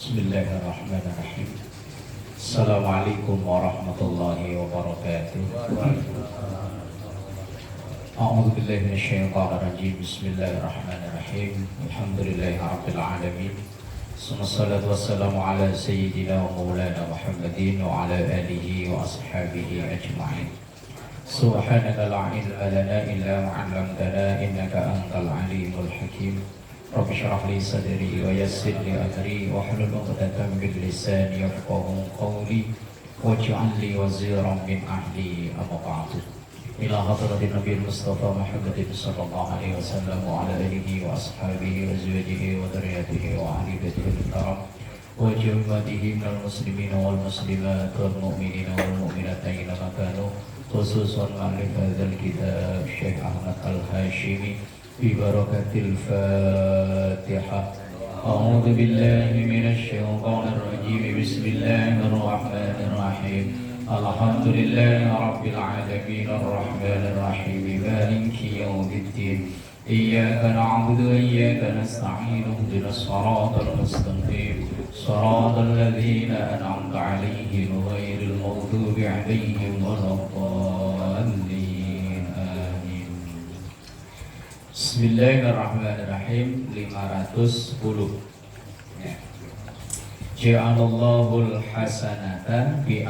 Bismillahirrahmanirrahim. Assalamualaikum warahmatullahi wabarakatuh. A'udzu billahi minasyaitonir rajim. Bismillahirrahmanirrahim. Alhamdulillahi rabbil alamin. Wassalatu wassalamu ala sayyidina wa maulana Muhammadin wa ala alihi wa ashabihi ajma'in. Subhanaka la ilma lana illa ma 'allamtana innaka antal alimul hakim. Rabbi shrah li sadri wa yassir li amri wahlul 'uqdatam min lisani yafqahu qawli waj'al li waziran min ahli amma ba'du. Ila hadratin Nabi Mustafa Muhammadin sallallahu alaihi wasallam wa ala alihi wa ashabihi wa azwajihi wa dzurriyyatihi wa ahli baitihi al-kiram wa jumlatihi minal muslimin wal muslimat wal mu'minin wal mu'minat aina ma kanu, khususan ahli hadzal kitab Syekh Ahmad Al-Hashimi bi barakatil Fatihah. A'udzu billahi minasy syaithanir rajim. Bismillahirrahmanirrahim. Alhamdulillahi rabbil alamin arrahmanir rahim maliki yaumiddin. Iyyaka na'budu wa iyyaka nasta'in ihdinas siratal mustaqim siratal ladzina an'amta 'alaihim ghairil maghdubi 'alaihim waladdallin. Bismillahirrahmanirrahim. 510. Ja'alallahul hasanata bi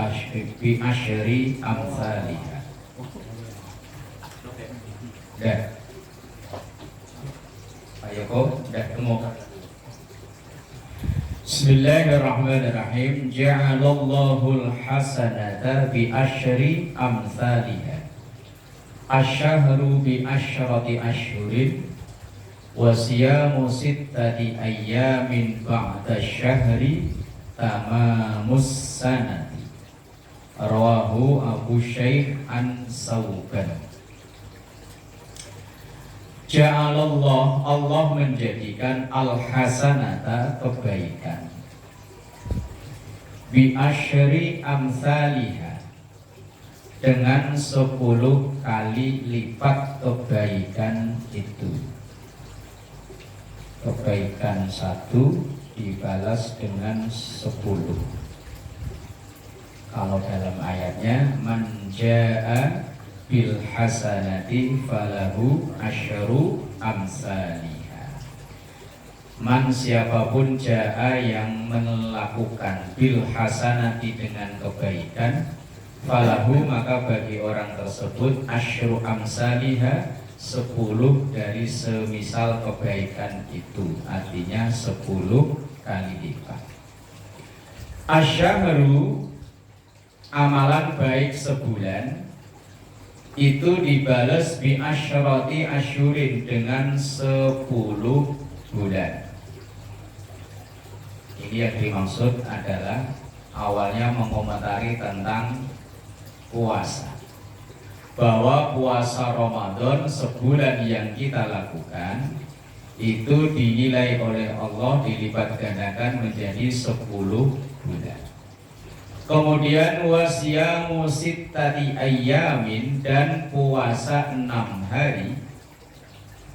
asyri amsalihha. Dah. Ayo kok dah temu. Bismillahirrahmanirrahim. Ja'alallahul hasanata bi asyri amsalihha. Asyhuru bi asyrati asyhurin wa siyamu sittati ayyamin ba'da syahri tamamus sanati. Rawahu Abu Syekh an Sauban. Ja'alallah, Allah menjadikan al-hasanata kebaikan bi asyri amsalihha, dengan 10 kali lipat kebaikan itu. Kebaikan 1 dibalas dengan 10. Kalau dalam ayatnya man jaa bil hasanati falahu asyru amsalihha. Man, siapapun jaa yang melakukan bil hasanati dengan kebaikan, falahu, maka bagi orang tersebut asyru amsalihha, 10 dari semisal kebaikan itu. Artinya 10 kali lipat. Asyhru, amalan baik sebulan, itu dibalas bi asyrati asyurin, dengan 10 bulan. Ini yang dimaksud adalah awalnya mengomentari tentang puasa, bahwa puasa Ramadan sebulan yang kita lakukan itu dinilai oleh Allah dilipat gandakan menjadi 10 bulan. Kemudian wasiyamu sittati ayyamin, dan puasa 6 hari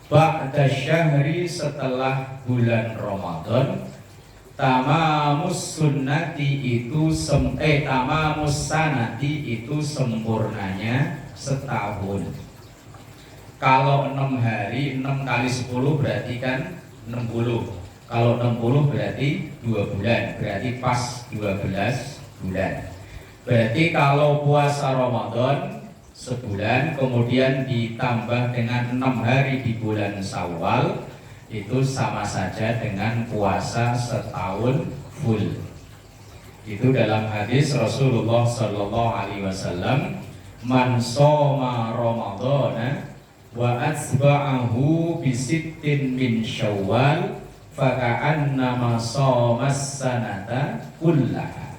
ba'da syahri, setelah bulan Ramadan. Tamamus sunnati itu tamamus sanati itu sempurnanya setahun. Kalau 6 hari, 6 kali 10 berarti kan 60. Kalau 60 berarti 2 bulan, berarti pas 12 bulan. Berarti kalau puasa Ramadan sebulan kemudian ditambah dengan 6 hari di bulan Syawal, itu sama saja dengan puasa setahun full. Itu dalam hadis Rasulullah sallallahu alaihi wasallam, man shoma ramadhana wa atsba'ahu bi sittin min syawal faka'annama shomas sanata kullaha.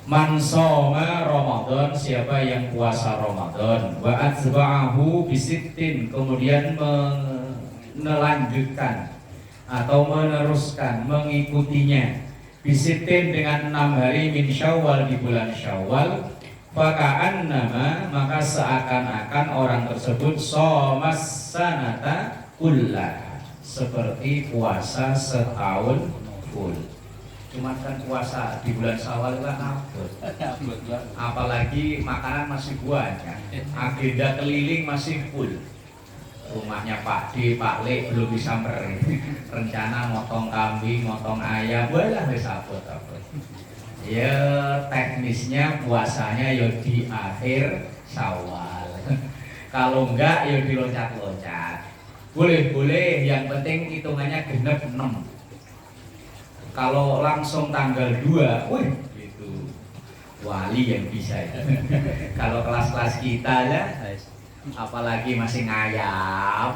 Man shoma Ramadan, siapa yang puasa Ramadan, wa atsba'ahu bi sittin, kemudian melanjutkan atau meneruskan, mengikutinya, bisitin dengan 6 hari min syawal, di bulan Syawal, faka'annama, maka seakan-akan orang tersebut shomas sanata kullaha, seperti puasa setahun full. Cuman kan puasa di bulan Syawal kan abot. Apalagi makanan masih banyak, agenda keliling masih full. Rumahnya Pak D, Pak Le belum bisa meren. Rencana motong kambing, motong ayam, walah wis abot-abot. Ya teknisnya puasanya ya di akhir Syawal. Kalau enggak ya diloncat-loncat. Boleh-boleh, yang penting hitungannya genep 6. Kalau langsung tanggal 2, wih, itu wali yang bisa ya. Kalau kelas-kelas kita ya, apalagi masih ngayap,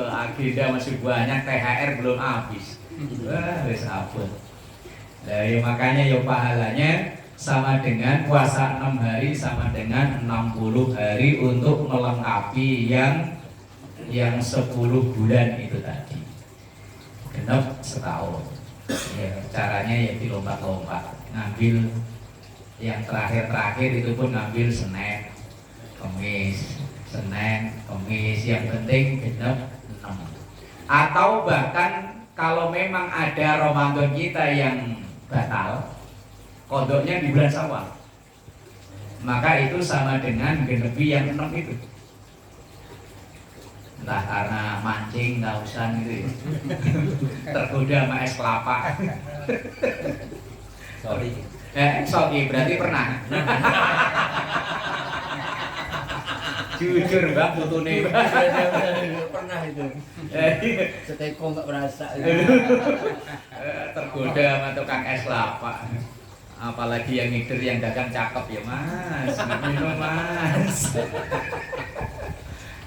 agenda masih banyak, THR belum habis. Wah, wis abot. Nah, ya makanya ya pahalanya sama dengan puasa 6 hari sama dengan 60 hari untuk melengkapi yang 10 bulan itu tadi. Genap setahun. Ya, caranya ya dilompat-lompat, ngambil yang terakhir itu pun ngambil Senin, Kamis, yang penting genap 6. Atau bahkan kalau memang ada Ramadan kita yang batal, kodoknya di bulan Syawal, maka itu sama dengan genepi yang 6 itu. Entah karena mancing, ngausan gitu ya. Tergoda sama es kelapa. Sorry, berarti pernah. Jujur Mbak, putune pernah itu. Seteko nggak berasa. Tergoda sama tukang es kelapa. Apalagi yang ngider yang dagang cakep ya Mas, minum Mas.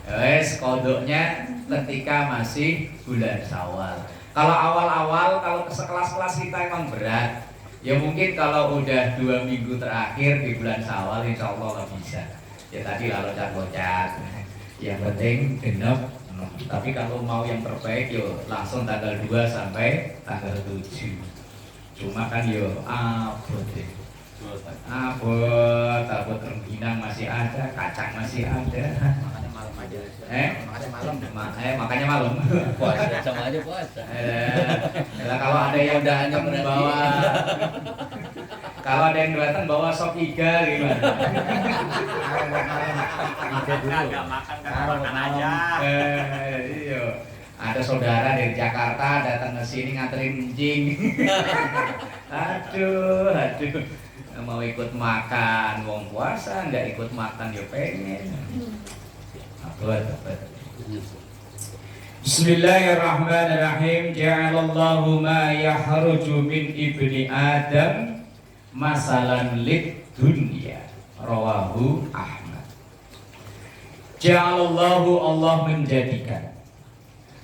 Wes kodoknya ketika masih bulan Syawal. Kalau awal-awal, kalau kelas-kelas kita emang berat, ya mungkin kalau udah 2 minggu terakhir di bulan Syawal, insya Allah bisa. Ya tadi lah loncat-loncat. Yang penting genep. Tapi kalau mau yang terbaik, yo langsung tanggal 2 sampai tanggal 7. Cuma kan yo abot deh. Abot rengginang masih ada, kacang masih ada. Makanya malam. Puasa sama aja puasa. Kalau ada yang datang bawa, kalau ada yang datang bawa sop iga gimana? Agak makan aja. Iya. Ada saudara dari Jakarta datang ke sini nganterin anjing. Aduh. Mau ikut makan, wong puasa nggak ikut makan ya pengen. Bismillahirrahmanirrahim. Ja'alallahu ma yahruju min ibni Adam masalan lid dunya. Rawahu Ahmad. Ja'alallahu, Allah menjadikan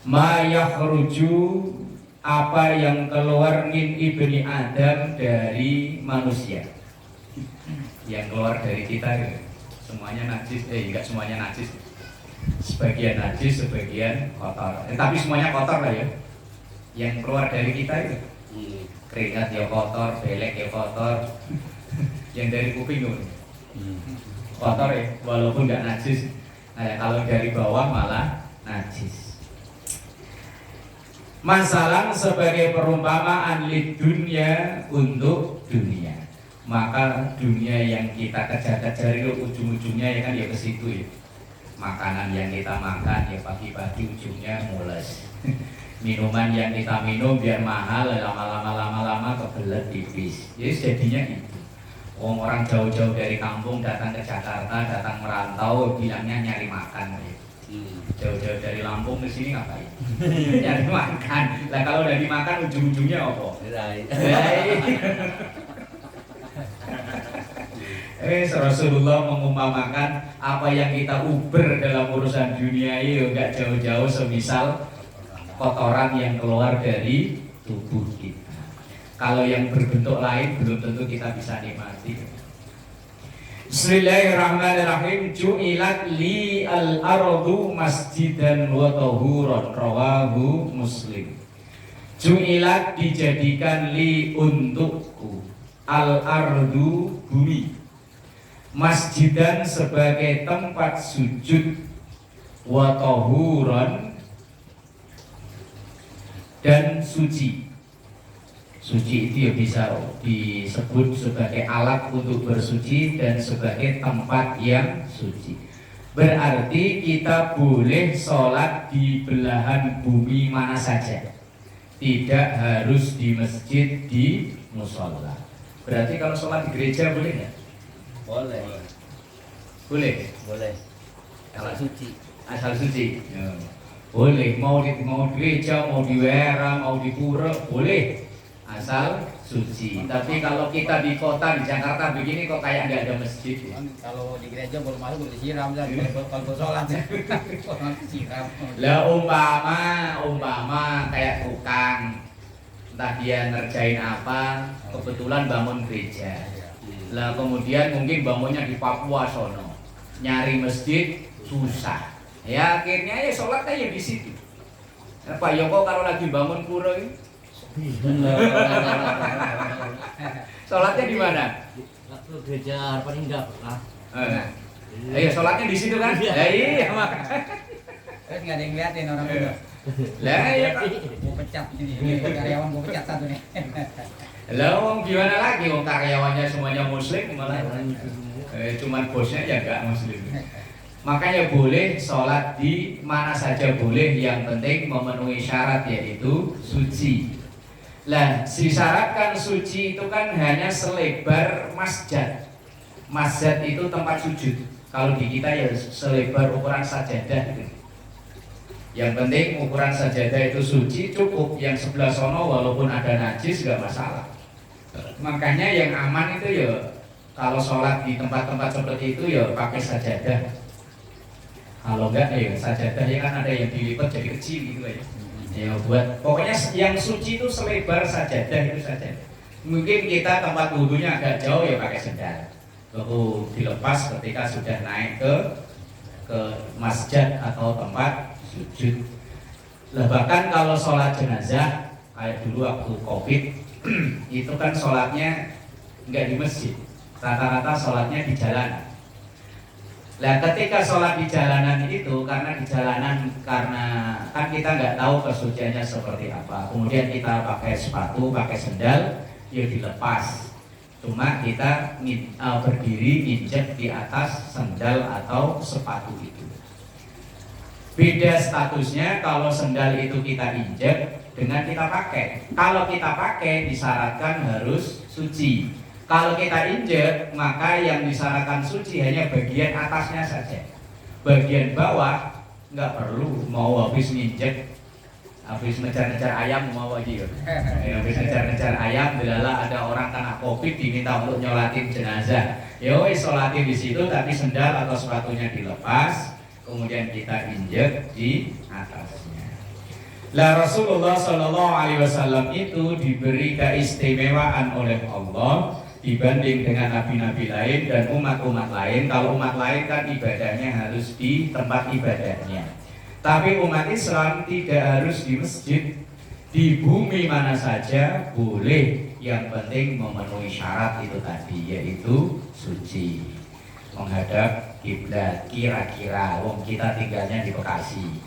ma yahruju, apa yang keluar min ibni Adam, dari manusia. Yang keluar dari kita ya, semuanya najis, enggak semuanya najis. Sebagian najis, sebagian kotor. Tapi semuanya kotor lah ya. Yang keluar dari kita itu keringat ya kotor, belek ya kotor. Yang dari kuping itu kotor ya, walaupun nggak najis. Nah, kalau dari bawah malah najis. Masalah sebagai perumpamaan lid dunya, untuk dunia. Maka dunia yang kita kejar-kejar itu ujung-ujungnya ya kan ya ke situ ya. Makanan yang kita makan ya pagi-pagi ujungnya mules. Minuman yang kita minum biar mahal, lama-lama kebelet tipis. Jadi jadinya itu. Orang jauh-jauh dari kampung datang ke Jakarta, datang merantau, bilangnya nyari makan. Jauh-jauh dari Lampung ke sini ngapain? Nyari makan. Lah kalau udah dimakan ujung-ujungnya apa? Rasulullah mengumpamakan apa yang kita uber dalam urusan dunia ini enggak jauh-jauh semisal kotoran yang keluar dari tubuh kita. Kalau yang berbentuk lain belum tentu kita bisa nikmati. Bismillahirrahmanirrahim. Ju'ilat li al-ardu masjidan wa tahuran. Rawahu Muslim. Ju'ilat, dijadikan, li, untukku, al-ardu, bumi, masjidan, sebagai tempat sujud, wa tahuran, dan suci. Suci itu ya bisa disebut sebagai alat untuk bersuci dan sebagai tempat yang suci. Berarti kita boleh sholat di belahan bumi mana saja, tidak harus di masjid, di musola. Berarti kalau sholat di gereja boleh nggak? Boleh. Boleh. Boleh. Kalau suci. Asal suci. Ya. Boleh. Mau di gereja, mau di wihara, mau di pura, boleh. Asal suci. Tapi kalau kita di kota di Jakarta begini kok kayak nggak ada masjid. Kalau di gereja boleh masuk boleh disiram kan. Kalau sholat disiram. Lah umpama kayak tukang, entah dia ngerjain apa, kebetulan bangun gereja. Lah kemudian mungkin bangunnya di Papua sono, nyari masjid susah. Ya akhirnya ya sholatnya ya di situ. Pak Yoko kalau lagi bangun pura ini, sholatnya di mana? Gereja paling enggak pernah. Ayo sholatnya di situ kan? Ya iya mak. Terus nggak ada yang ngeliatin orang itu. Lah ya. Gue pecat ini karyawan gue pecat satu nih. Lah wong gimana lagi wong karyawannya semuanya muslim malah cuman bosnya ya enggak muslim. Makanya boleh sholat di mana saja boleh, yang penting memenuhi syarat yaitu suci. Lah disyaratkan suci itu kan hanya selebar masjid. Masjid itu tempat sujud. Kalau di kita ya selebar ukuran sajadah gitu. Yang penting ukuran sajadah itu suci cukup. Yang sebelah sono walaupun ada najis gak masalah. Makanya yang aman itu ya kalau sholat di tempat-tempat seperti itu ya pakai sajadah. Kalau enggak ya sajadah ya kan ada yang dilipat jadi kecil gitu ya. Ya buat pokoknya yang suci itu selebar sajadah itu saja. Mungkin kita tempat wudhunya agak jauh ya pakai sendal. Lalu dilepas ketika sudah naik ke masjid atau tempat sujud. Lah bahkan kalau sholat jenazah kayak dulu waktu Covid itu kan sholatnya nggak di masjid, rata-rata sholatnya di jalanan. Lah ketika sholat di jalanan itu karena di jalanan karena kan kita nggak tahu kesuciannya seperti apa. Kemudian kita pakai sepatu, pakai sendal, ya dilepas. Cuma kita berdiri injek di atas sendal atau sepatu itu. Beda statusnya kalau sendal itu kita injek dengan kita pakai. Kalau kita pakai disyaratkan harus suci. Kalau kita injek maka yang disyaratkan suci hanya bagian atasnya saja. Bagian bawah nggak perlu. Mau habis nginjek, habis ngejar-ngejar ayam mau aja ya. Habis ngejar-ngejar ayam, delala ada orang kena Covid diminta untuk nyolatin jenazah. Ya wis sholatin di situ tapi sendal atau sepatunya dilepas, kemudian kita injek di atasnya. Lah Rasulullah Shallallahu Alaihi Wasallam itu diberi keistimewaan oleh Allah dibanding dengan nabi-nabi lain dan umat-umat lain. Kalau umat lain kan ibadahnya harus di tempat ibadahnya, tapi umat Islam tidak harus di masjid, di bumi mana saja boleh, yang penting memenuhi syarat itu tadi, yaitu suci, menghadap kiblat. Kira-kira wong kita tinggalnya di Bekasi,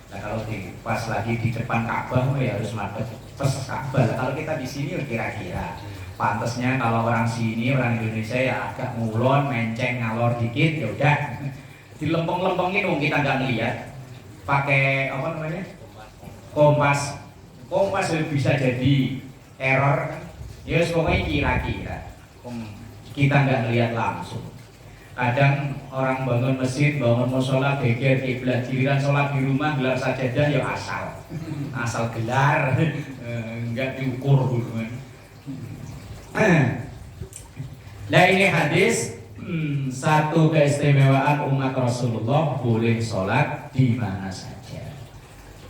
nah kalau pas lagi di depan Ka'bah ya harus madhep persis Ka'bah. Kalau kita di sini kira-kira pantasnya kalau orang sini, orang Indonesia ya agak ngulon, menceng, ngalor dikit, ya udah dilempeng-lempengin wong kita nggak ngeliat. Pakai apa namanya? Kompas bisa jadi error kan? Ya pokoknya kira-kira. Kita nggak ngeliat langsung. Kadang orang bangun masjid, bangun musola, geger kiblat, giliran sholat di rumah gelar sajadah ya asal gelar, nggak diukur dulu kan. Nah ini hadis satu keistimewaan umat Rasulullah, boleh sholat di mana saja,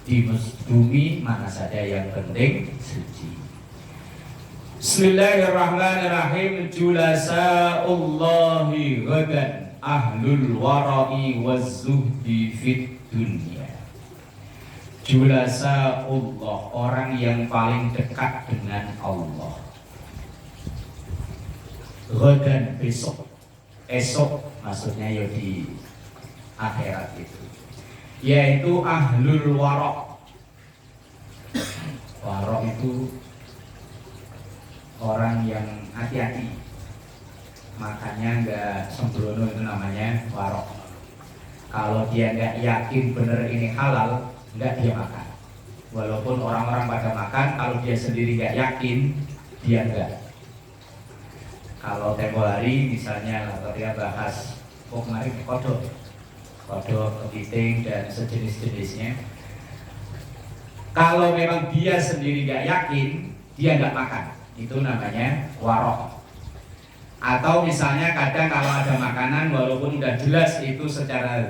di bumi mana saja, yang penting suci. Bismillahirrahmanirrahim. Julasa'ullahi ghadan ahlul wara'i waz-zuhdi fid dunya. Julasa'ullah, orang yang paling dekat dengan Allah. Ghadan, besok, esok maksudnya ya di akhirat itu, yaitu ahlul warok. Warok itu orang yang hati-hati, makannya nggak sembrono, itu namanya warok. Kalau dia nggak yakin bener ini halal, nggak dia makan. Walaupun orang-orang pada makan, kalau dia sendiri nggak yakin, dia nggak. Kalau tempo hari misalnya dia bahas kemarin kodok, kepiting dan sejenis-jenisnya. Kalau memang dia sendiri nggak yakin, dia nggak makan. Itu namanya warok. Atau misalnya kadang kalau ada makanan walaupun udah jelas itu secara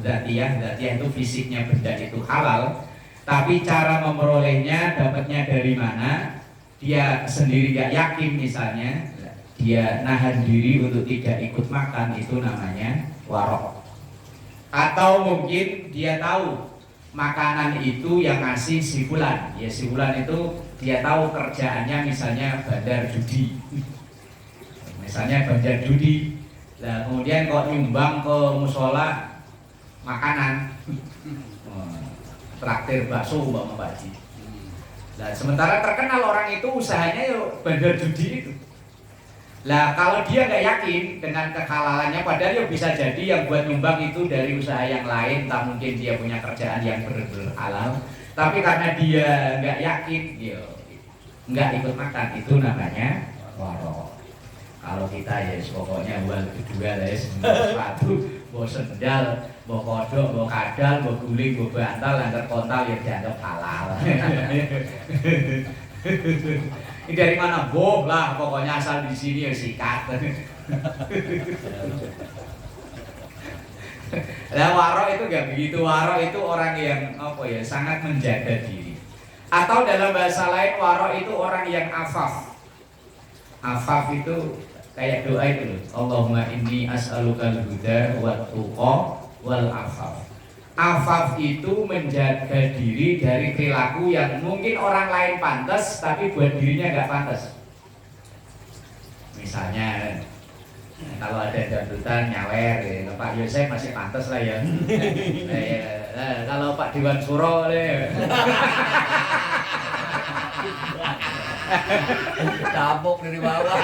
zatiah itu fisiknya benda itu halal, tapi cara memperolehnya dapatnya dari mana, dia sendiri nggak yakin misalnya, dia nahan diri untuk tidak ikut makan, itu namanya warok. Atau mungkin dia tahu makanan itu yang ngasih si fulan, ya si fulan itu dia tahu kerjaannya misalnya bandar judi, misalnya bandar judi, nah kemudian kok nyumbang ke musola makanan, traktir bakso Mbak Haji. Nah sementara terkenal orang itu usahanya yo bandar judi itu. Lah kalau dia nggak yakin dengan kehalalannya, padahal ya bisa jadi yang buat nyumbang itu dari usaha yang lain, tak mungkin dia punya kerjaan yang benar-benar halal, tapi karena dia nggak yakin, ya nggak ikut makan, itu namanya warok. Kalau kita ya pokoknya wal kedua lah ya, sepatu, bawa sendal, bawa kodok, bawa kadal, bawa guling, bawa bantal, lantar kontal ya dianggap halal. Ini dari mana? Boh lah, pokoknya asal di sini ya sikat. Nah warok itu nggak begitu. Warok itu orang yang apa ya, sangat menjaga diri. Atau dalam bahasa lain warok itu orang yang afaf. Afaf itu kayak doa itu loh. Allahumma inni as'alukal huda wat tuqa wal afaf. Afaf itu menjaga diri dari perilaku yang mungkin orang lain pantas, tapi buat dirinya nggak pantas. Misalnya kalau ada dangdutan nyawer, ya, Pak Yosef masih pantas lah ya. Kalau Pak Dewan Suro, Tabok dari bawah.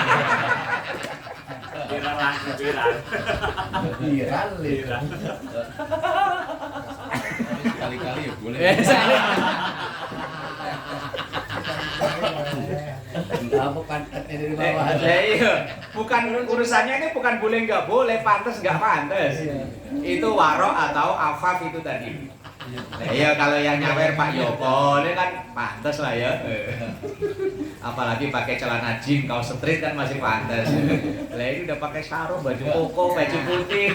Viral. Kali-kali ya boleh. Tabok kan dari bawah. Iya, bukan urusannya ini, bukan boleh nggak boleh, pantas nggak pantas. Itu warok atau afaf itu tadi. Nah, iya kalau yang nyawer Pak Yoko ini kan pantas lah ya. Apalagi pakai celana jeans, kaos street kan masih pantas. Lah ini udah pakai sarung, baju koko, baju putih.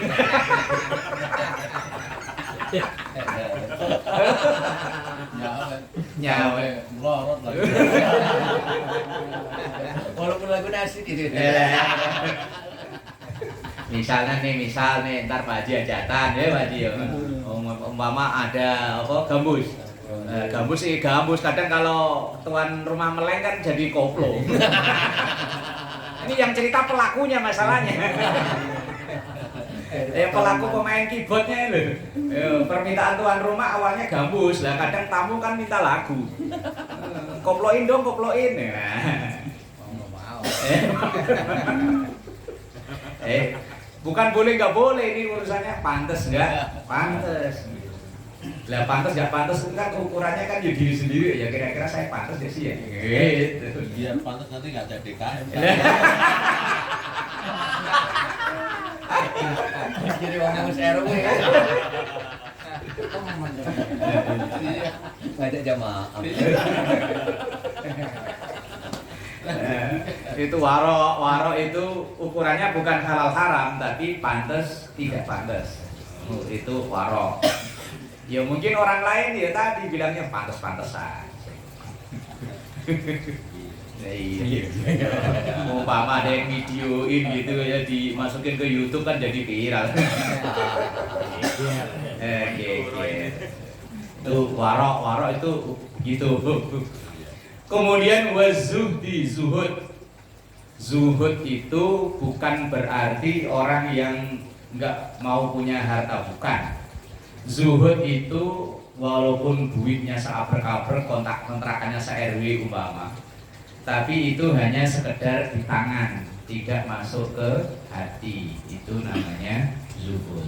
Nyawe melorot lagi. Walaupun lagu nasi gitu. Misal nih ntar Pak Haji hajatan ya Pak Haji ya. Umpama ada apa gambus. Gambus kadang kalau tuan rumah meleng kan jadi koplo. Ini yang cerita pelakunya masalahnya. Pelaku pemain keyboardnya loh. Permintaan tuan rumah awalnya gambus, lah kadang tamu kan minta lagu. Koploin dong, koploin. Mau. Bukan boleh nggak boleh, ini urusannya pantas nggak pantas. Lah pantas nggak pantas itu kan ukurannya kan ya diri sendiri ya, kira-kira saya pantas ya sih ya. Gitu. Biar pantas nanti nggak jadi DKM. Jadi orang harus RW. Ngajak jamaah. Itu warok itu ukurannya bukan halal haram tapi pantas tidak pantas. Itu warok. Ya mungkin orang lain ya tadi bilangnya pantas-pantasan. Iya. Umpama ada yang videoin gitu ya, dimasukin ke YouTube kan jadi viral. Itu warok itu gitu. Kemudian wazuhdi, zuhud itu bukan berarti orang yang nggak mau punya harta, bukan. Zuhud itu walaupun duitnya seabrek-abrek, kontrakannya se-RW umpama, tapi itu hanya sekedar di tangan, tidak masuk ke hati. Itu namanya zuhud.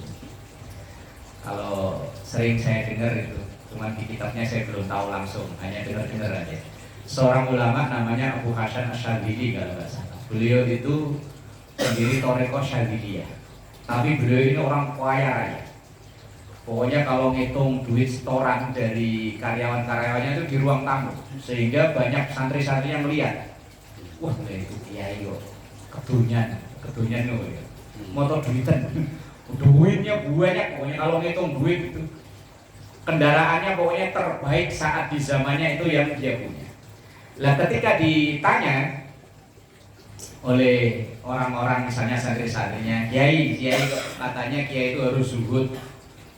Kalau sering saya dengar itu, cuma di kitabnya saya belum tahu langsung, hanya dengar-dengar aja. Seorang ulama namanya Abu Hasan Asyadzili kalau nggak salah. Beliau itu pendiri Thariqah Syadziliyah. Tapi beliau ini orang kaya raya. Pokoknya kalau ngitung duit setoran dari karyawan-karyawannya itu di ruang tamu, sehingga banyak santri-santri yang melihat, wah itu kiai yo, kedunyan loh ya, motor duitan, duitnya banyak. Pokoknya kalau ngitung duit itu, kendaraannya pokoknya terbaik saat di zamannya itu yang dia punya. Lah ketika ditanya oleh orang-orang misalnya santri-santrinya, kiai katanya kiai itu harus zuhud.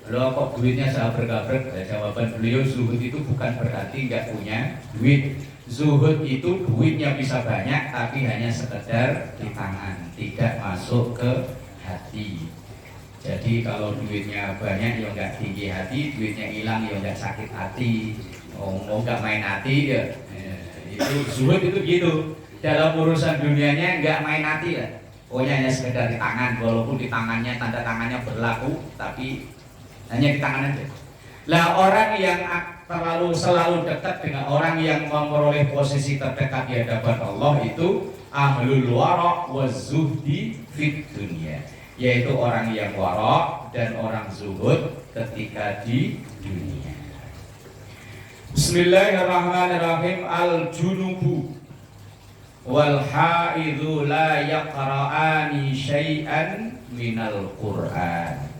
Loh kok duitnya saya bergabrek? Jawaban beliau, zuhud itu bukan berarti nggak punya duit. Zuhud itu duitnya bisa banyak tapi hanya sekedar di tangan, tidak masuk ke hati. Jadi kalau duitnya banyak ya nggak tinggi hati, duitnya hilang ya nggak sakit hati, mau nggak main hati ya. Itu zuhud itu gitu. Dalam urusan dunianya nggak main hati lah. Pokoknya hanya sekedar di tangan, walaupun di tangannya tanda tangannya berlaku, tapi hanya di tangan aja. Lah orang yang selalu dekat dengan orang yang memperoleh posisi terdekat di hadapan Allah itu ahlul wara' wazuhdi fit dunia, yaitu orang yang wara' dan orang zuhud ketika di dunia. Bismillahirrahmanirrahim. Al-junubu wal haidhu la yaqra'ani syai'an minal Qur'an.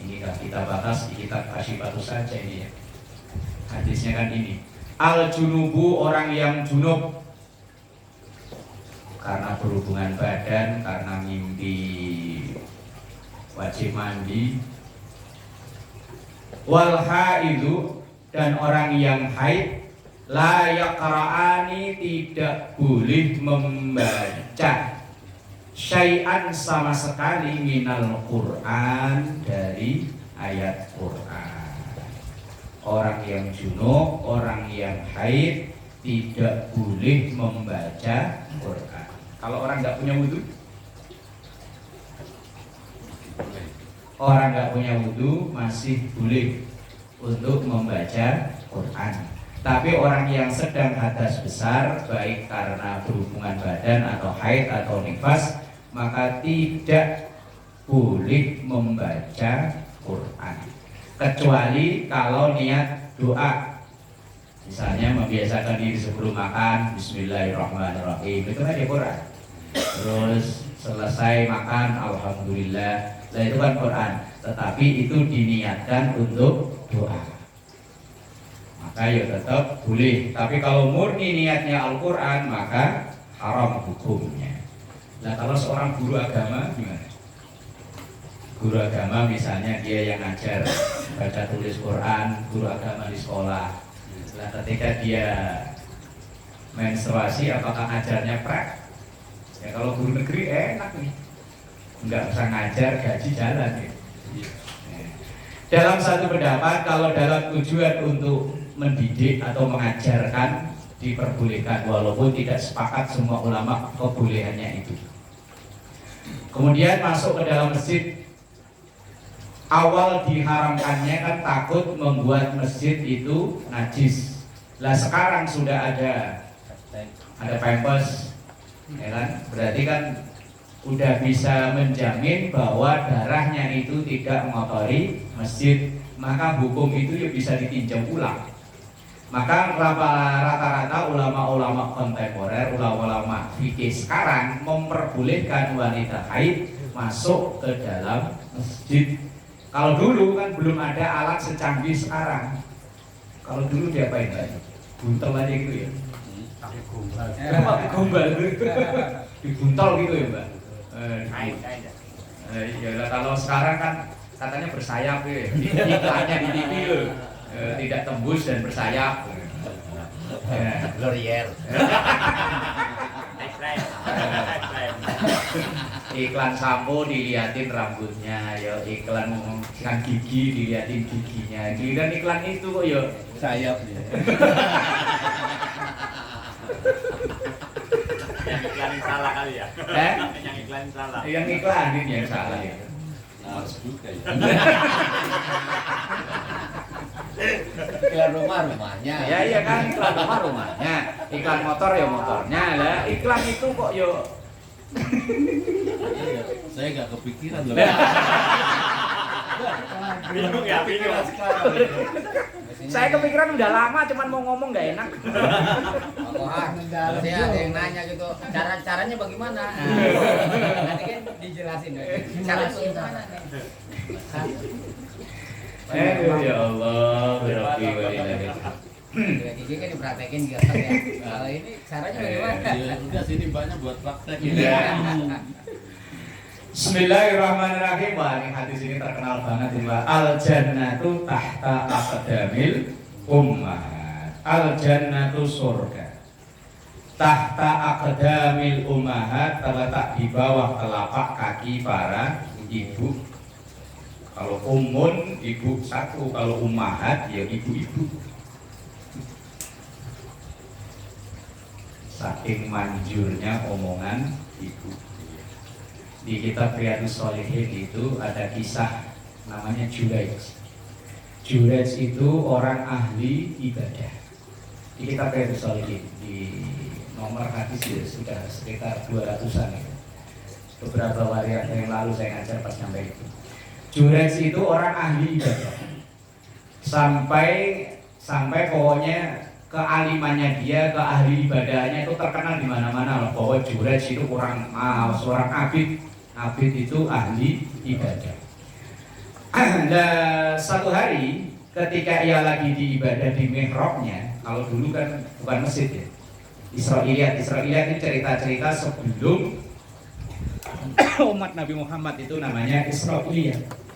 Ini kan kita bahas di kitab Asyifatus saja ini ya. Hadisnya kan ini. Al-junubu, orang yang junub karena berhubungan badan, karena mimpi wajib mandi. Wal haidhu, dan orang yang haid, la yaqra'ani, tidak boleh membaca syai'an, sama sekali, minal Qur'an, dari ayat Qur'an. Orang yang junub, orang yang haid tidak boleh membaca Qur'an. Kalau orang nggak punya wudu, orang nggak punya wudu masih boleh untuk membaca Qur'an. Tapi orang yang sedang hadas besar, baik karena berhubungan badan atau haid atau nifas, maka tidak boleh membaca Quran, kecuali kalau niat doa. Misalnya membiasakan diri sebelum makan Bismillahirrahmanirrahim, itu kan Quran. Terus selesai makan Alhamdulillah, nah itu kan Quran. Tetapi itu diniatkan untuk doa, maka ya tetap boleh. Tapi kalau murni niatnya Al-Quran, maka haram hukumnya. Nah kalau seorang guru agama gimana? Guru agama misalnya dia yang ngajar baca tulis Quran, guru agama di sekolah. Nah ketika dia menstruasi, apakah ngajarnya prak? Ya kalau guru negeri enak nih, nggak usah ngajar, gaji jalan ya. Dalam satu pendapat, kalau dalam tujuan untuk mendidik atau mengajarkan diperbolehkan, walaupun tidak sepakat semua ulama kebolehannya itu. Kemudian masuk ke dalam masjid, awal diharamkannya kan takut membuat masjid itu najis. Lah sekarang sudah ada pampers, ya kan? Berarti kan udah bisa menjamin bahwa darahnya itu tidak mengotori masjid, maka hukum itu ya bisa ditinjau ulang. Maka rata-rata ulama-ulama kontemporer, ulama-ulama fikih sekarang memperbolehkan wanita haid masuk ke dalam masjid. Kalau dulu kan belum ada alat secanggih sekarang. Kalau dulu diapain lagi? Buntel aja gitu ya. Pakai gombal. Dibuntel gitu ya, Mbak. Ya kalau sekarang kan katanya bersayap ya. Iklannya di TV loh. Tidak tembus dan bersayap. L'Oreal. Iklan sampo diliatin rambutnya, ya iklan gigi diliatin giginya. Dan iklan itu kok ya sayap. iklan yang salah kali ya. Yang iklan yang salah. Yang iklanin yang salah ya. Males juga ya. Iklan rumahnya. Ya iya kan iklan rumahnya, iklan motor ya motornya lah. Iklan itu kok yo Saya nggak kepikiran loh. Bingung ya, bingung. saya kepikiran udah lama cuman mau ngomong nggak enak. Nanti ada yang nanya gitu, caranya bagaimana? Nanti kan dijelasin. Caranya bagaimana nih? Ya Allah, berarti walillahi. Gigi kan dipraktekin gitu ya. Kalau ini caranya bagaimana? Ya udah sini banyak buat praktek ini. Iya. Bismillahirrahmanirrahim. Wah, ini hadis ini terkenal banget ini, Pak. Al jannatu tahta aqdamil ummahat. Al jannatu surga. Tahta aqdamil ummahat, terletak di bawah telapak kaki para ibu. Kalau ummun ibu satu, kalau ummahat ya ibu-ibu. Saking manjurnya omongan ibu. Di kitab Riyadhus Shalihin itu ada kisah namanya Juraij. Juraij itu orang ahli ibadah. Di kitab Riyadhus Shalihin di nomor hadis ya, sudah sekitar 200-an ya. Beberapa hari yang lalu saya ngajar pas sampai itu. Juraij itu orang ahli ibadah. Sampai pokoknya kealimannya dia, keahli ibadahnya itu terkenal di mana-mana loh. Bahwa Juraij itu seorang abid itu ahli ibadah. Nah, satu hari ketika ia lagi di ibadah di mihrabnya, kalau dulu kan bukan masjid ya, Israiliyat itu cerita-cerita sebelum umat Nabi Muhammad itu namanya Israiliyat.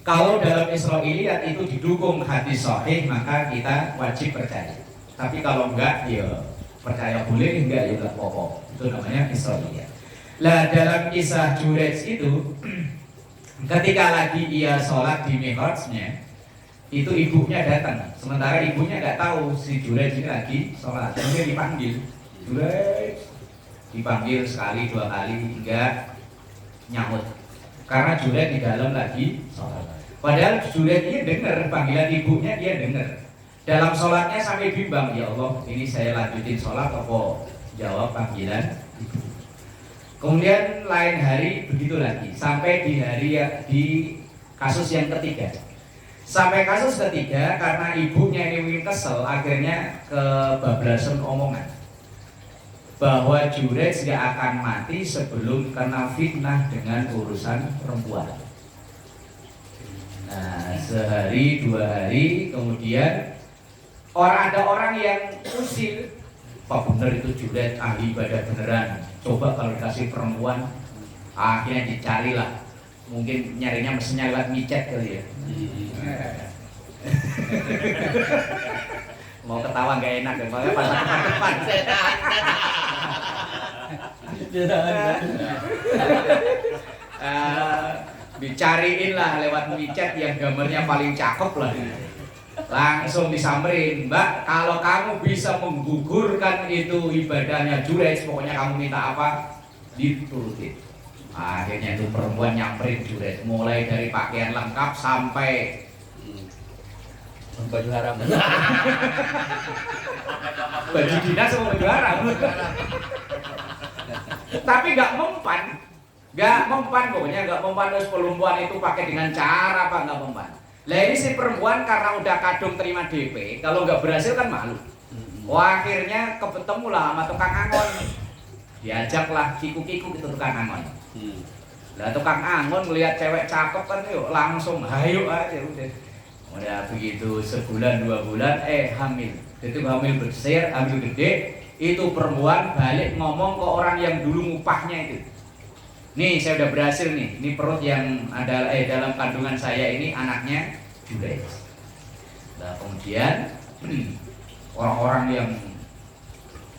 Kalau dalam Israiliyat itu didukung hadis sahih maka kita wajib percaya. Tapi kalau enggak ya percaya boleh, enggak ya enggak apa-apa. Itu namanya Israiliyat. Lah dalam kisah Juraij itu ketika lagi ia sholat di mihrabnya, itu ibunya datang. Sementara ibunya enggak tahu si Juraij ini lagi sholat. Kemudian dipanggil, Juraij. Dipanggil sekali dua kali enggak nyahut. Karena Juraij di dalam lagi sholat. Padahal Juraij dia dengar panggilan ibunya, dia dengar. Dalam sholatnya sampai bimbang, ya Allah, ini saya lanjutin sholat apa jawab panggilan ibu. Kemudian lain hari begitu lagi, sampai di kasus yang ketiga. Sampai kasus ketiga karena ibunya ini mungkin kesel, akhirnya kebablasan omongan bahwa Juraij tidak akan mati sebelum kena fitnah dengan urusan perempuan. Nah, sehari dua hari kemudian ada orang yang usil, Pak bener itu Juraij ahli ibadah beneran. Coba kalau dikasih perempuan, akhirnya dicarilah. Mungkin nyarinya mesinnya lewat micet kali ya. Mau ketawa nggak enak ya, makanya pas depan dicariin lah lewat micet yang gambarnya paling cakep lah. Langsung disamperin, Mbak, kalau kamu bisa menggugurkan itu ibadahnya Juraij, pokoknya kamu minta apa diturutin. Akhirnya itu perempuan nyamperin Juraij, mulai dari pakaian lengkap sampai Baju haram. baju dinas sama baju haram. Tapi nggak mempan pokoknya nggak mempan. Terus perempuan itu pakai dengan cara apa nggak mempan. Lah ini si perempuan karena udah kadung terima DP, kalau nggak berhasil kan malu. Wah, akhirnya ketemu lah sama tukang angon. Diajaklah kiku-kiku itu tukang angon. Lah tukang angon melihat cewek cakep kan yuk langsung hayu aja udah. Udah begitu sebulan 2 bulan hamil. Itu hamil besar, hamil gede. Itu perempuan balik ngomong ke orang yang dulu ngupahnya itu. Nih saya udah berhasil nih. Ini perut yang ada dalam kandungan saya ini anaknya Juraij. Nah kemudian orang-orang yang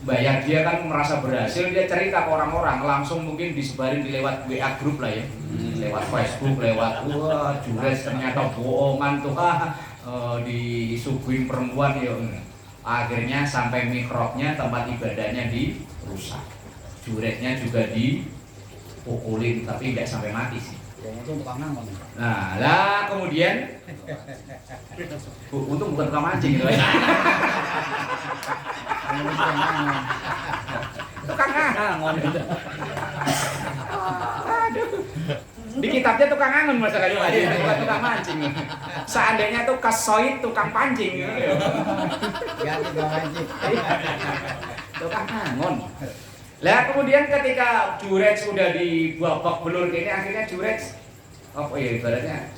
bayar dia kan merasa berhasil, dia cerita ke orang-orang, langsung mungkin disebarin di lewat WA grup lah ya, lewat Facebook, lewat wah Juraij ternyata bohongan tuh, disuguhin perempuan ya. Akhirnya sampai mikrobnya tempat ibadahnya dirusak. Juretnya juga dipukulin tapi nggak sampai mati sih. Yang itu tukang nangong. Nah, lah kemudian untung bukan tukang mancing gitu. Tukang ngangon. Aduh. Di kitabnya tukang ngangon masalahnya Pak, bukan tukang mancing. Seandainya tuh kasoid tukang pancing. Ganti tukang mancing. Tukang ngangon. Lah kemudian ketika Jurex sudah dibabak belur ini akhirnya Jurex apa ya ibaratnya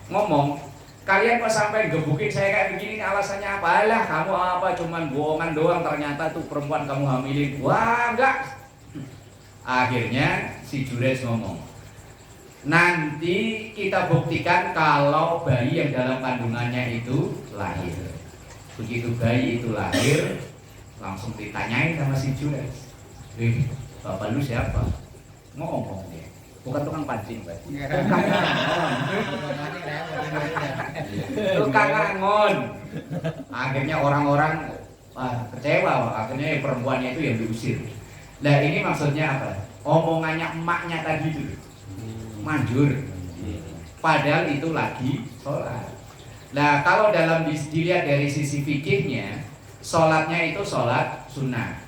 ngomong, kalian kok sampai gebukin saya kayak begini, alasannya apa? Alah kamu apa cuman bohongan doang, ternyata tuh perempuan kamu hamilin. Wah enggak. Akhirnya si Jurex ngomong, nanti kita buktikan kalau bayi yang dalam kandungannya itu lahir. Begitu bayi itu lahir, langsung ditanyain sama si Jurex, bapak lu siapa? Ngomong dia, bukan tukang pancing, Pak. Tukang ngangon. Akhirnya orang-orang kecewa, akhirnya perempuannya itu yang diusir. Nah ini maksudnya apa? Omongannya emaknya tadi itu manjur, padahal itu lagi sholat. Nah kalau dilihat dari sisi fikihnya, sholatnya itu sholat sunnah,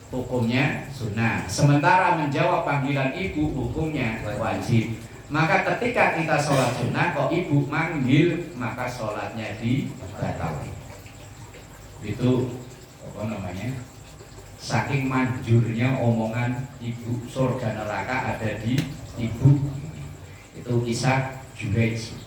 hukumnya sunnah. Sementara menjawab panggilan ibu hukumnya wajib. Maka ketika kita sholat sunnah kok ibu manggil, maka sholatnya dibatalkan. Itu apa namanya? Saking manjurnya omongan ibu, surga neraka ada di ibu. Itu kisah Jurex.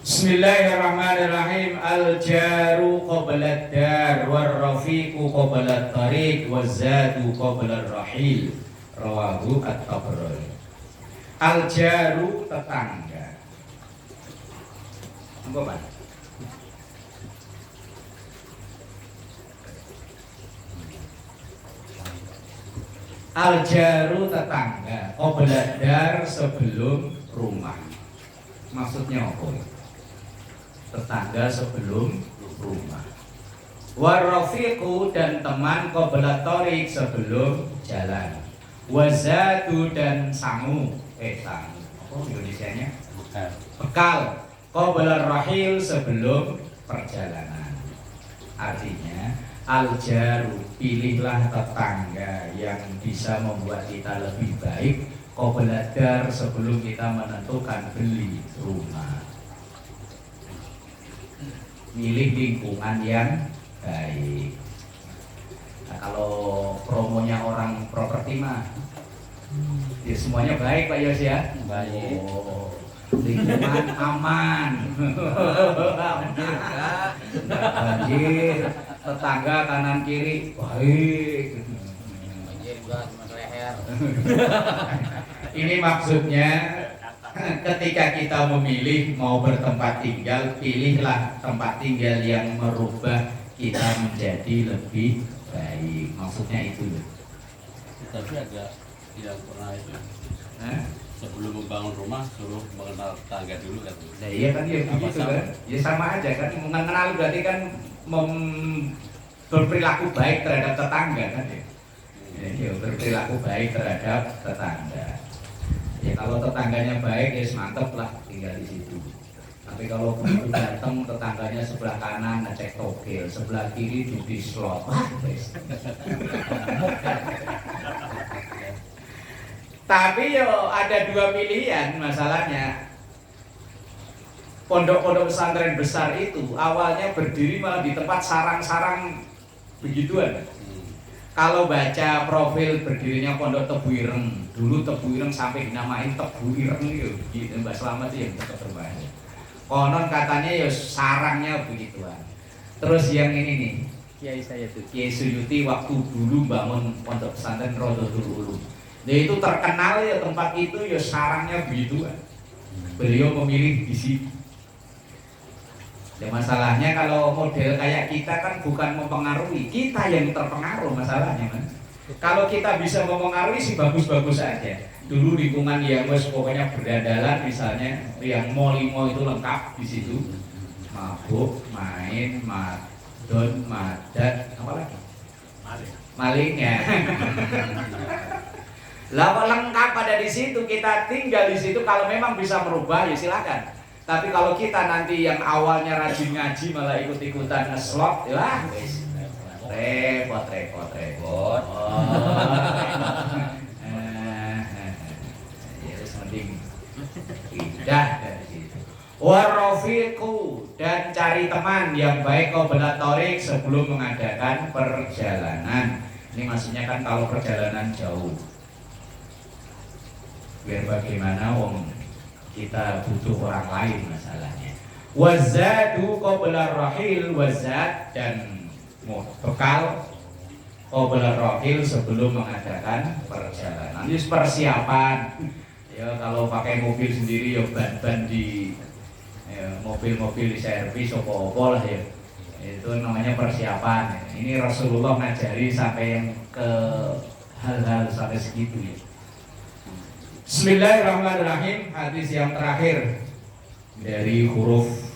Bismillahirrahmanirrahim. Al-jaru qabla ad-dar war-rafiqu qabla at-tariq waz-zadu qabla ar-rahil. Rawahu at-Tabrani. Al-jaru tetangga. Apa Pak? Al-jaru tetangga, qabla ad-dar sebelum rumah. Maksudnya apa? Tetangga sebelum rumah. Warafiqu dan teman qabla tariq sebelum jalan. Wazadu dan sangu, sangu. Apa Indonesianya? Bekal. Qabla rahil sebelum perjalanan. Artinya al-jaru, pilihlah tetangga yang bisa membuat kita lebih baik qabla dar sebelum kita menentukan beli rumah. Milih lingkungan yang baik. Nah, kalau promonya orang properti mah ya semuanya baik Pak Yos ya. Baik. Oh, lingkungan aman. Banjir, tetangga kanan kiri baik. Banjir juga cuma leher. Ini maksudnya ketika kita memilih mau bertempat tinggal, pilihlah tempat tinggal yang merubah kita menjadi lebih baik. Maksudnya itu. Tapi agak tidak pernah itu. Hah? Sebelum membangun rumah suruh mengenal tetangga dulu kan. Nah iya kan ya begitu kan. Ya sama aja kan, mengenal berarti kan berperilaku baik terhadap tetangga kan ya. Ya berperilaku baik terhadap tetangga. Ya kalau tetangganya baik ya mantep lah tinggal di situ. Tapi kalau begitu datang tetangganya sebelah kanan ngecek togel, sebelah kiri judi slot. Tapi yo ada dua pilihan masalahnya. Pondok-pondok pesantren besar itu awalnya berdiri malah di tempat sarang-sarang begituan. Kalau baca profil berdirinya Pondok Tebu Ireng, dulu Tebu Ireng sampai dinamain Tebu Ireng itu, Mbak Slamet itu yang terbaik. Konon katanya ya sarangnya begituan. Terus yang ini nih, Kiai saya tuh, Kiai Suyuti waktu dulu bangun Pondok Pesantren Rodotul Ulum. Nah itu terkenal ya tempat itu ya sarangnya begituan. Beliau memilih di situ. Ya masalahnya kalau model kayak kita kan bukan mempengaruhi, kita yang terpengaruh masalahnya kan. Kalau kita bisa memengaruhi sih bagus-bagus aja. Dulu lingkungan yang wes pokoknya berandalan, misalnya yang molimo itu lengkap di situ. Mabuk, main, madon, madat, apa lagi? Maling ya. Lah lengkap ada di situ, kita tinggal di situ. Kalau memang bisa merubah ya silakan. Tapi kalau kita nanti yang awalnya rajin ngaji malah ikut-ikutan ngeslot, ya repot. Ya terus mending pindah dari situ. Warafiqu, dan cari teman yang baik qabla thoriq, sebelum mengadakan perjalanan. Ini maksudnya kan kalau perjalanan jauh. Biar bagaimana kita butuh orang lain masalahnya. Wazadu qabla rahil, wazad dan bekal qabla rahil, sebelum mengadakan perjalanan. Ini persiapan. Ya kalau pakai mobil sendiri ya ban-ban di mobil-mobil di servis apa-apa lah ya. Itu namanya persiapan. Ini Rasulullah ngajari sampai yang ke hal-hal sampai segitu ya. Bismillahirrahmanirrahim. Hadis yang terakhir dari huruf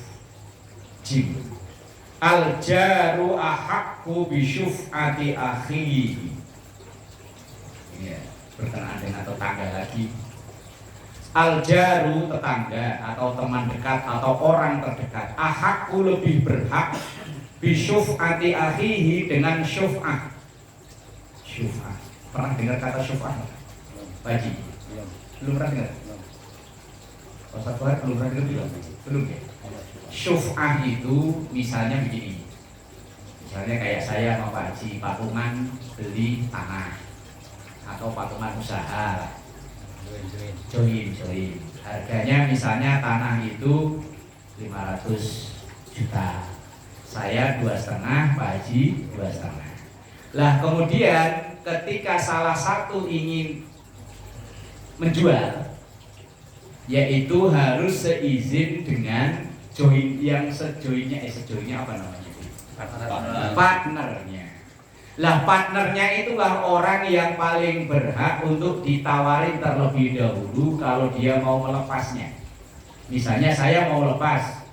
jim. Al-jaru ahaqqu bi syuf'ati akhihi. Ini ya, berkenaan dengan tetangga lagi. Al-jaru, tetangga atau teman dekat atau orang terdekat, ahaqqu, lebih berhak, bi syuf'ati akhihi, dengan syuf'ah. Syuf'ah. Pernah dengar kata syuf'ah? Pak Haji? Belum pernah dengar? Ustaz Fuad belum pernah dengar juga? Belum ya? Syuf'ah itu misalnya begini. Misalnya kayak saya sama Pak Haji patungan beli tanah atau patungan usaha. Join. Harganya misalnya tanah itu 500 juta. Saya 2,5, Pak Haji 2,5. Lah kemudian ketika salah satu ingin menjual, yaitu harus seizin dengan join yang sejoinnya apa namanya? Partnernya. Lah partnernya itulah orang yang paling berhak untuk ditawarin terlebih dahulu kalau dia mau melepasnya. Misalnya saya mau lepas,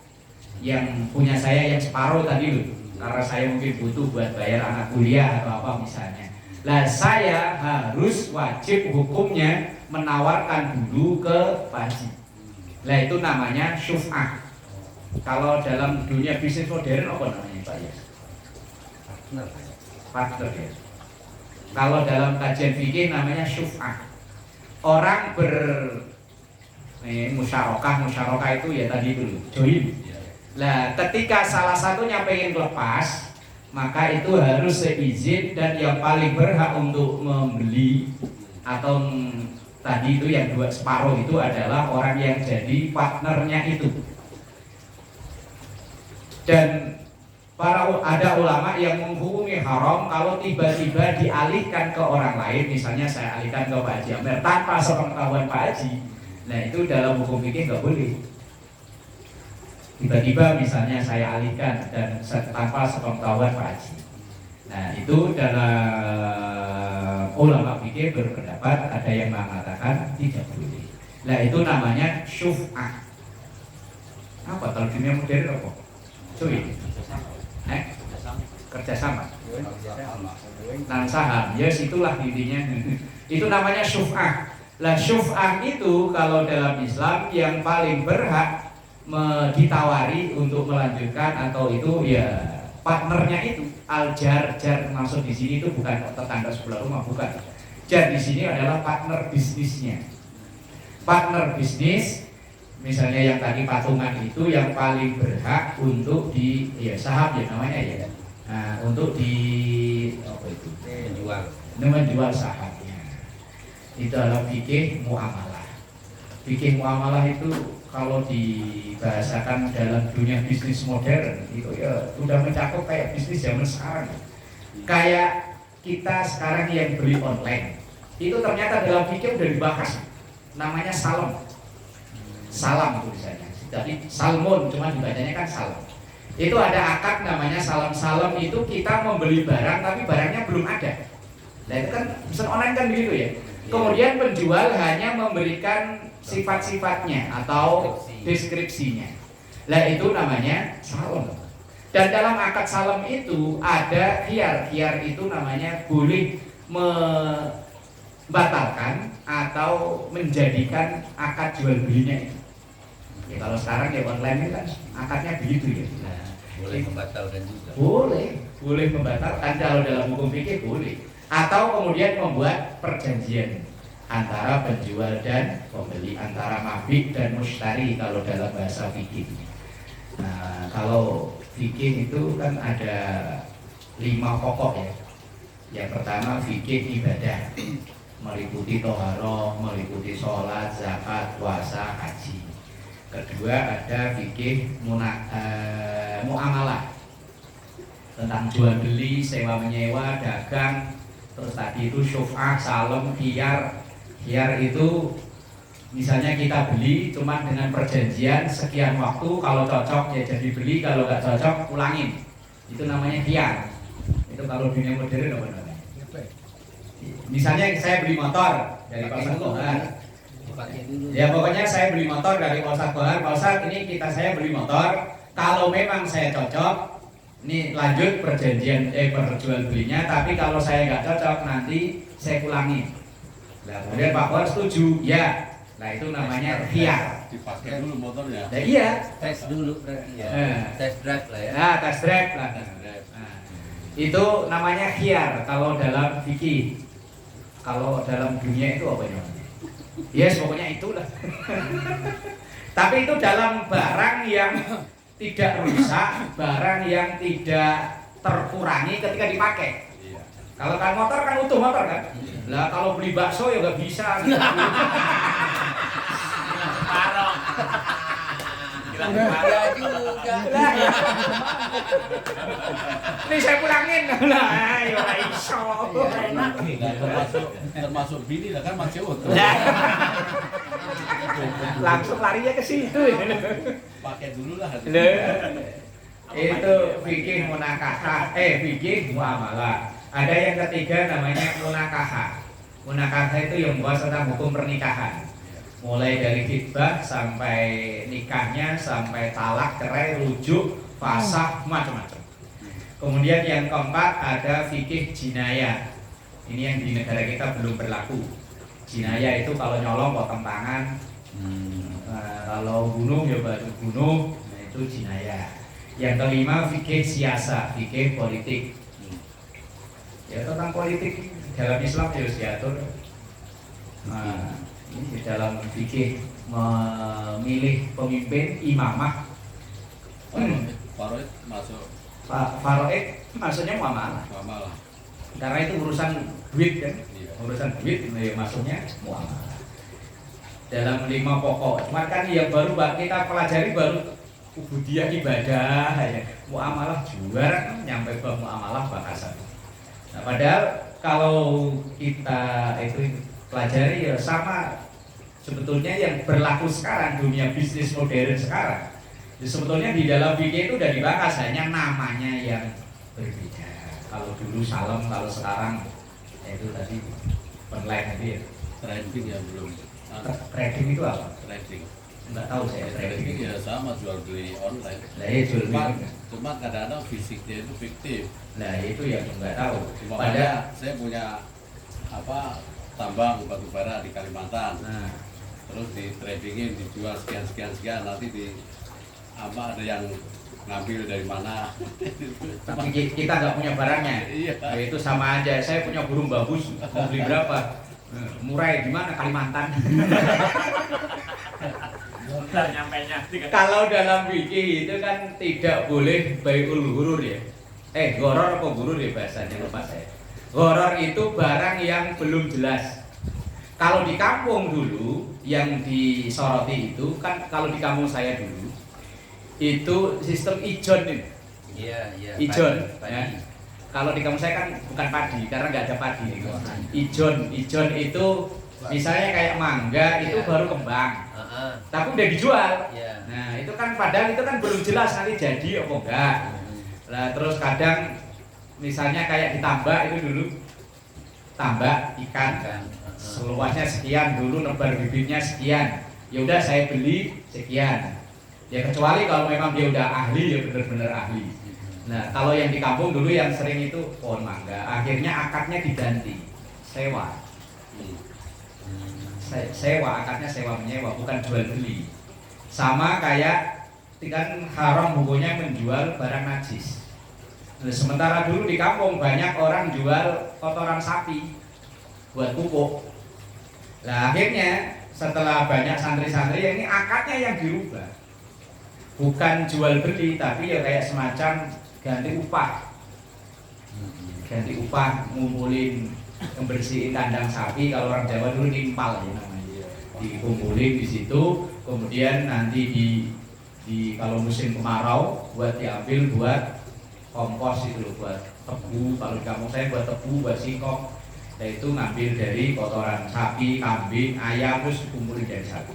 yang punya saya yang separuh tadi loh, karena saya mungkin butuh buat bayar anak kuliah atau apa misalnya. Lah saya harus wajib hukumnya menawarkan dulu ke Pak Haji. Lah itu namanya syuf'ah. Kalau dalam dunia bisnis modern apa namanya Pak Yas? Partner ya. Kalau dalam kajian fikih namanya syuf'ah. Orang musyarakah itu ya tadi dulu join. Lah ketika salah satunya pengen lepas, maka itu harus seizin, dan yang paling berhak untuk membeli atau tadi itu yang dua separuh itu adalah orang yang jadi partnernya itu. Dan ada ulama yang menghukumi haram kalau tiba-tiba dialihkan ke orang lain. Misalnya saya alihkan ke Pak Haji Amer tanpa sepengetahuan Pak Haji. Nah itu dalam hukum fikih nggak boleh. Tiba-tiba misalnya saya alihkan dan tanpa sepengetahuan Pak Haji. Nah itu dalam ulama fikih berpendapat, ada yang mengatakan tidak boleh. Nah itu namanya syuf'ah. Apa kalau dunia modern apa? Cuy. Kerjasama. Nan saham. Yes, itulah intinya. Itu namanya syuf'ah. Lah syuf'ah itu kalau dalam Islam yang paling berhak ditawari untuk melanjutkan atau itu ya partnernya itu. Al-jar maksud di sini itu bukan tetangga sebelah rumah, bukan. Jar di sini adalah partner bisnisnya. Partner bisnis, misalnya yang tadi patungan itu yang paling berhak untuk di ya saham ya namanya ya. Nah, untuk di apa itu? Menjual sahamnya. Itu adalah fikih muamalah. Fikih muamalah itu kalau dibahasakan dalam dunia bisnis modern itu ya sudah mencakup kayak bisnis zaman sekarang. Kayak kita sekarang yang beli online itu ternyata dalam fikih udah dibahas, namanya salam tulisannya. Jadi salmon cuma dibacanya kan salam. Itu ada akad namanya salam itu, kita membeli barang tapi barangnya belum ada. Nah itu kan pesan online kan begitu ya. Kemudian penjual hanya memberikan sifat-sifatnya atau deskripsinya. Nah itu namanya salem. Dan dalam akad salem itu ada khiyar. Khiyar itu namanya boleh membatalkan atau menjadikan akad jual belinya itu. Ya kalau sekarang ya online kan akadnya begitu ya. Nah, boleh membatalkan juga. Boleh membatalkan kalau dalam hukum fikih boleh. Atau kemudian membuat perjanjian antara penjual dan pembeli, antara mabik dan mushtari kalau dalam bahasa fikih. Nah, kalau fikih itu kan ada 5 pokok ya. Yang pertama fikih ibadah, meliputi toharoh, meliputi sholat, zakat, puasa, haji. Kedua ada fikih muamalah, tentang jual beli, sewa menyewa, dagang. Terus tadi itu syuf'ah, salem, khiyar. Khiyar itu misalnya kita beli cuma dengan perjanjian sekian waktu, kalau cocok ya jadi beli, kalau nggak cocok ulangin. Itu namanya khiyar. Itu kalau dunia modern apa namanya? Misalnya saya beli motor dari Pasar Kohar. Ya pokoknya saya beli motor dari Pasar Kohar. Pak ini saya beli motor. Kalau memang saya cocok, ini lanjut perjanjian perjual belinya. Tapi kalau saya nggak cocok nanti saya ulangi. Nah kemudian Pak Kohar setuju, ya. Nah itu namanya khiyar. Dipakai dulu motornya. Nah, iya. Tes dulu berarti ya. Test drive lah ya. Nah test drive lah. Nah, itu namanya khiyar kalau dalam fikih. Kalau dalam dunia itu apa namanya? Yes, pokoknya itulah. Tapi itu dalam barang yang tidak rusak, barang yang tidak terkurangi ketika dipakai. Iya. Kalau kan motor kan utuh motor kan. Lah kalau beli bakso ya nggak bisa. Parah. Ada juga. Ini saya pulangin. Lah, ya iso. Nah, termasuk bini lah kan masih utuh. Langsung larinya ke situ. Pakai dulu lah. Itu fikih munakahah, fikih muamalah. Ada yang ketiga namanya munakahah. Munakahah itu yang membahas tentang hukum pernikahan. Mulai dari khitbah sampai nikahnya, sampai talak, cerai, rujuk, fasakh, macam-macam. Kemudian yang keempat ada fikih jinayah. Ini yang di negara kita belum berlaku. Jinayah itu kalau nyolong potong tangan, kalau bunuh ya baru bunuh, nah itu jinayah. Yang kelima fikih siasa, fikih politik. Ya tentang politik dalam Islam harus diatur. Nah, ini di dalam fikih memilih pemimpin, imamah. Faroid masuk. Faroid maksudnya muamalah. Muamalah. Karena itu urusan duit kan. Iya. Urusan duit ya masuknya muamalah. Dalam 5 pokok. Cuma kan yang baru kita pelajari baru ubudiyah ibadah ya. Muamalah juara kan nyampe ke muamalah bakasan. Nah, padahal kalau kita itu pelajari ya sama sebetulnya yang berlaku sekarang dunia bisnis modern sekarang. Ya, sebetulnya di dalam fikih itu udah dibahas, hanya namanya yang berbeda. Kalau dulu salem, kalau sekarang ya itu tadi online itu ya. Trading ya belum. Trading itu apa? Trading. Enggak tahu saya Trading trading. ya sama jual beli online. Nah, ya jual beli. Cuma kadang-kadang fisiknya itu fiktif. Nah, itu yang enggak tahu. Makanya saya punya tambang batu bara di Kalimantan. Nah, Terus di tradingin dijual sekian nanti ada yang ngambil dari mana. tapi kita nggak punya barangnya. Iya. Nah, itu sama aja. Saya punya burung bagus, mau beli berapa? Murah di mana? Kalimantan. Kalau dalam fikih itu kan tidak boleh bai'ul ghurur ya. Gharar apa ghurur ya bahasanya, lupa saya. Gharar itu barang yang belum jelas. Kalau di kampung dulu yang disoroti itu kan, kalau di kampung saya dulu itu sistem ijon nih. Iya, iya. Ijon, Padi. ya. Kalau di kampung saya kan bukan padi karena nggak ada padi. Ijon itu misalnya kayak mangga itu baru kembang, tapi udah dijual. Iya. Nah itu kan padahal itu kan belum jelas nanti jadi apa enggak. Nah terus kadang misalnya kayak ditambah itu dulu tambak ikan seluasnya sekian, dulu nebar bibitnya sekian, ya udah saya beli sekian. Ya kecuali kalau memang dia udah ahli, ya benar-benar ahli. Nah kalau yang di kampung dulu yang sering itu pohon mangga, akhirnya akadnya diganti sewa. Sewa, akadnya sewa menyewa, bukan jual beli. Sama kayak kan haram hukumnya menjual barang najis. Nah, sementara dulu di kampung banyak orang jual kotoran sapi buat pupuk. Nah akhirnya setelah banyak santri-santri ini akadnya yang dirubah, bukan jual beli tapi ya kayak semacam ganti upah, ngumpulin membersihin kandang sapi. Kalau orang Jawa dulu nimpal ya namanya, dikumpulin di situ, kemudian nanti di kalau musim kemarau buat diambil buat kompos itu loh, buat tebu. Kalau di kampung saya buat tebu, buat singkong. Nah itu ngambil dari kotoran sapi, kambing, ayam, terus dikumpulin dari satu.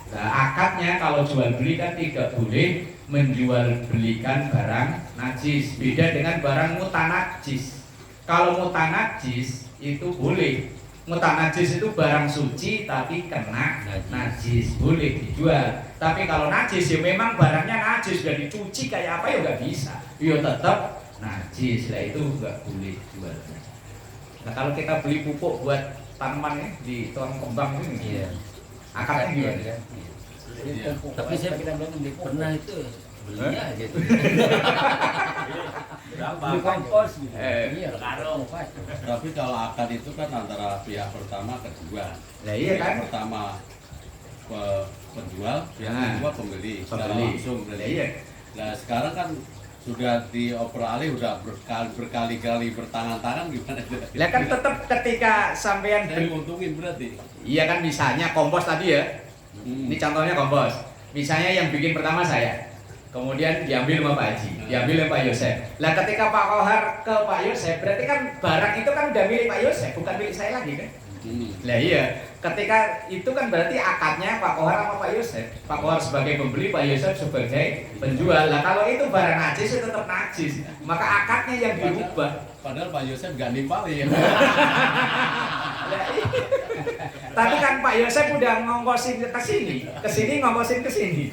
Nah akadnya kalau jual beli kan tidak boleh menjual belikan barang najis. Beda dengan barang mutanajis. Kalau mutanajis itu boleh. Mutanajis itu barang suci tapi kena najis, boleh dijual. Tapi kalau najis ya memang barangnya najis, sudah dicuci kayak apa ya nggak bisa. Ya tetap najis, lah itu nggak boleh jual. Nah kalau kita beli pupuk buat tanaman ya, di tukang kembang ini, akadnya gimana? Iya. Tapi saya pernah itu belinya aja tuh. Beli kompos gitu. Iya, karung. Tapi kalau akad itu kan antara pihak pertama kedua. Nah iya kan? Yang pertama penjual, yang kedua pembeli. Secara Pembeli. langsung Nah, iya. Nah sekarang kan sudah dioper alih, udah berkali-kali bertangan-tangan gimana? Lah kan tetap ketika sampean Saya nguntungin berarti. iya kan, misalnya kompos tadi ya. Ini contohnya kompos. Misalnya yang bikin pertama saya, kemudian diambil sama Pak Haji, diambil sama Pak Yosef. Lah ketika Pak Kohar ke Pak Yosef, berarti kan barang itu kan udah milik Pak Yosef, bukan milik saya lagi kan? Lah iya, ketika itu kan berarti akadnya Pak Kohar sama Pak Yosef. Pak Kohar sebagai pembeli, Pak Yosef sebagai penjual. Lah kalau itu barang najis itu tetap najis, maka akadnya yang dirubah. Padahal Pak Yosef gak nimpalin. Lah iya. Tapi kan Pak Yosef udah ngongkosin ke sini ngongkosin ke sini.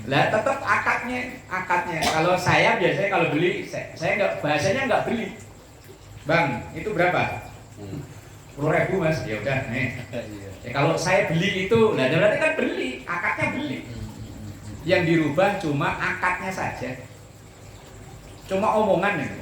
Lah tetap akadnya. Kalau saya biasanya kalau beli, saya nggak, bahasanya nggak beli. Bang, itu berapa? 10.000 mas, ya udah nih. Ya, kalau saya beli itu, nah berarti kan beli, akadnya beli. Yang dirubah cuma akadnya saja. Cuma omongannya,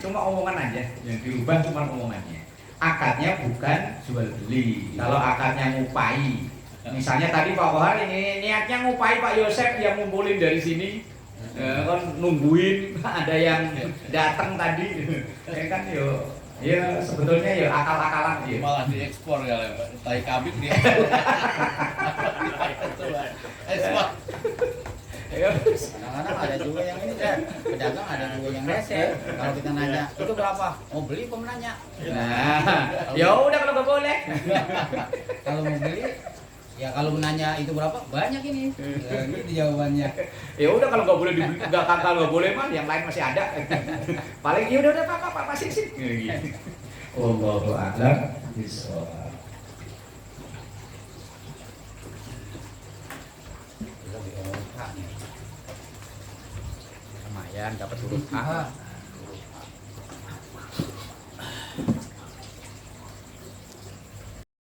cuma omongan aja. Yang dirubah cuma omongannya. Akadnya bukan jual beli. Kalau akadnya ngupai, misalnya tadi Pak Kohar ini niatnya ngupai Pak Yosef yang ngumpulin dari sini, kan nungguin ada yang datang tadi, kan yo. Ya sebetulnya ya akal-akalan dia. Malah diekspor ya, tai kabin dia. Ekspor. Kadang-kadang ada juga yang ini kan, pedagang ada juga yang rese. Kalau kita nanya, itu berapa? Mau beli kok menanya. Nah, ya udah kalau nggak boleh. Kalau mau beli, ya kalau menanya itu berapa? Banyak ini. Ya, gitu jawabannya. Ya udah kalau nggak boleh dibeli, kalau nggak boleh mah yang lain masih ada. Paling ya udah Pak masih sih. Wallahu a'lam bishawab. Lumayan dapat huruf A.